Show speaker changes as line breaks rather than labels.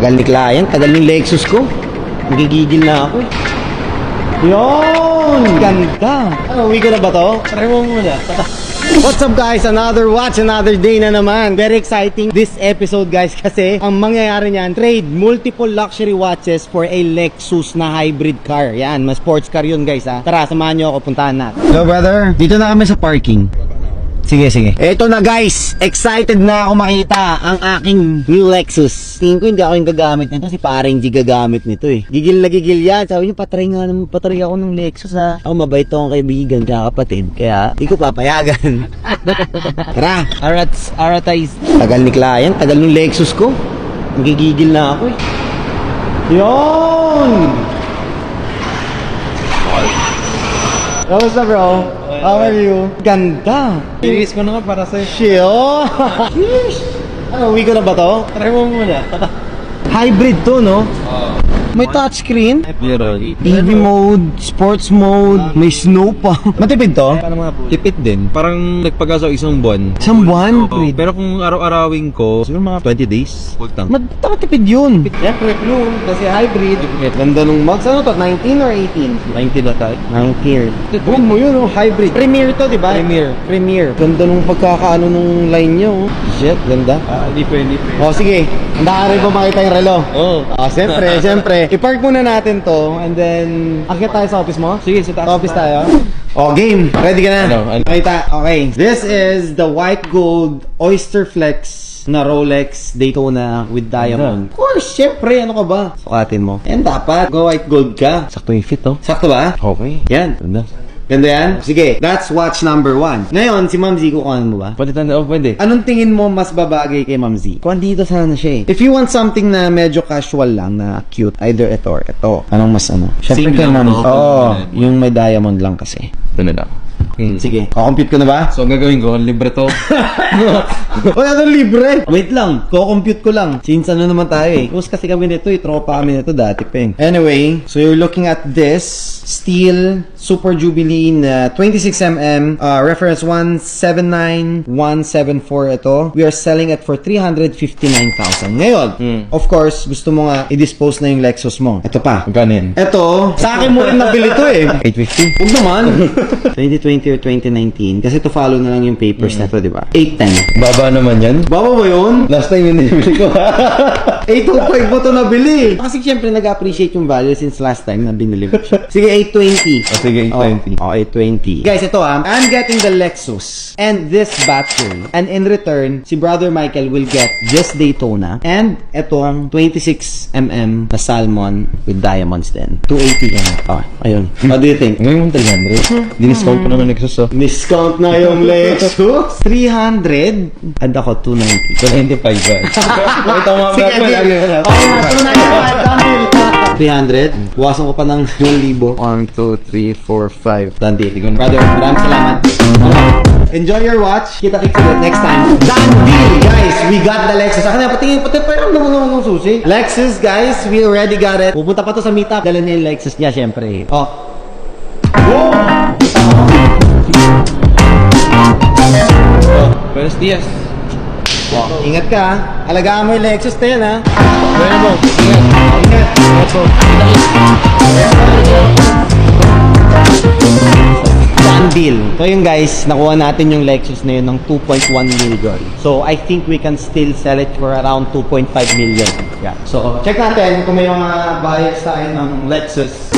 Tagal ni client, tagal ng Lexus ko. Nagigigil na ako. Yun! Ganda! Uwi ko na ba to? Try mo muna. What's up guys? Another watch, another day na naman. Very exciting this episode guys kasi ang mangyayari niyan, trade multiple luxury watches for a Lexus na hybrid car. Yan, mas sports car yun guys ha. Tara, samahan nyo ako, puntahan natin. Hello brother, dito na kami sa parking. Sige. Eto na guys, excited na ako makita ang aking new Lexus. Tingin ko hindi ako yung gagamit nito, si parang G gagamit nito eh. Gigil na gigil yan. Sabi niyo, patry ako ng Lexus ha. Ako mabait akong kaibigan, kaya kapatid. Kaya, hindi ko papayagan. Tara, Aratize. Tagal ni client, tagal ng Lexus ko. Nagigigil na ako eh. Yun! Kamusta bro? How are you? Ganda!
Iris ko na nga para sa'yo.
Chill! Uwi ko na ba to?
Try mo muna.
Hybrid to, no? May touchscreen,
Meron.
EV mode, sports mode, may snow pa. Matipid to?
Paano mga tipid din? Parang nagpag-asa isang buwan.
Isang buwan?
Oo. Pero kung araw-arawin ko, siguro mga 20 days. Full tank.
Matipid yun. Siyempre, blue, kasi hybrid. Ganda nung mags. Ano to? 19 or 18?
90 na tayo.
19. Boom mo yun, oh. Hybrid. Premier to, di ba? Premier. Ganda nung pagkakaano nung line nyo, oh. Shit, ganda.
Hindi pwede.
Oh, sige. Handa ka rin ba makita yung relo?
Oo.
Siyempre. I-park muna natin to and then akit tayo sa office mo?
Sige, sa taas.
Sa office tayo. Oh, game. Ready ka na?
Ano?
Makita. Okay. This is the white gold Oyster Flex na Rolex Daytona with diamond. Of course, syempre. Ano ka ba? Sukatin mo. And dapat go white gold ka.
Sakto yung fit, oh.
Sakto ba?
Okay.
Yan.
Ganda.
Ganda yan? Sige. That's watch number 1. Ngayon, si Ma'am Z, kukuhanan mo ba?
Palitan na, pwede.
Anong tingin mo mas babagay kay Ma'am Z? Kung dito sana siya eh. If you want something na medyo casual lang, na cute, either ito or ito. Anong mas ano? Siyempre
Same
kay
lang,
Ma'am Z.
no?
Oo, yung may diamond lang kasi.
Ito na lang.
Sige. Kukompute ko na ba?
So, ang gagawin ko, libre to.
Wala nang libre. Wait lang. Kukompute ko lang. Since ano naman tayo eh. Close kasi kami nito eh. Tropa kami nito dati pa eh. Anyway, so you're looking at this steel Super Jubilee na 26mm reference 179174 ito. We are selling it for 359,000. Ngayon, of course, gusto mo nga i-dispose na yung Lexus mo. Ito pa.
Magkano yan?
Ito, sa akin mo rin nabili to eh.
850?
Huwag naman. 2020 or 2019. Kasi to follow na lang yung papers na to, di ba? 810.
Baba naman yan.
Baba ba yun?
Last time yun nabili ko.
825 mo to nabili. Kasi syempre nag-appreciate yung value since last time na binili mo siya. Sige, 820.
Sige, 820.
Oh, 820. Guys, ito I'm getting the Lexus and this battery. And in return, si Brother Michael will get this Daytona and itong 26mm na Salmon with diamonds din. 280 Oh, ayun. What do you think?
Ngayon 300. Diniscount ko naman Lexus, oh.
Discount na yung Lexus. 300. Add ako 290.
25 ba? Ito mga
Sige,
brad,
sige. Okay na, 295. 300. Buwasan ko pa ng 1,000.
1, 2, 3, 4, 5.
Done deal. Brother, maraming salamat. Enjoy your watch. Kita-kits ulit next time. Done deal, guys. We got the Lexus. Akin na, pati parang naman ng susi. Lexus, guys. We already got it. Pupunta pa to sa meetup. Dala niya yung Lexus niya, syempre. Oh. Whoa!
Buenos dias.
Oh, ingat ka, ha? Alagaan mo yung Lexus na yan, ha?
Bueno mo.
Ingat. Done deal. So yun guys, nakuha natin yung Lexus na yun ng 2.1 million. So I think we can still sell it for around 2.5 million. Yeah. So check natin kung may mga buyers tayo ng Lexus.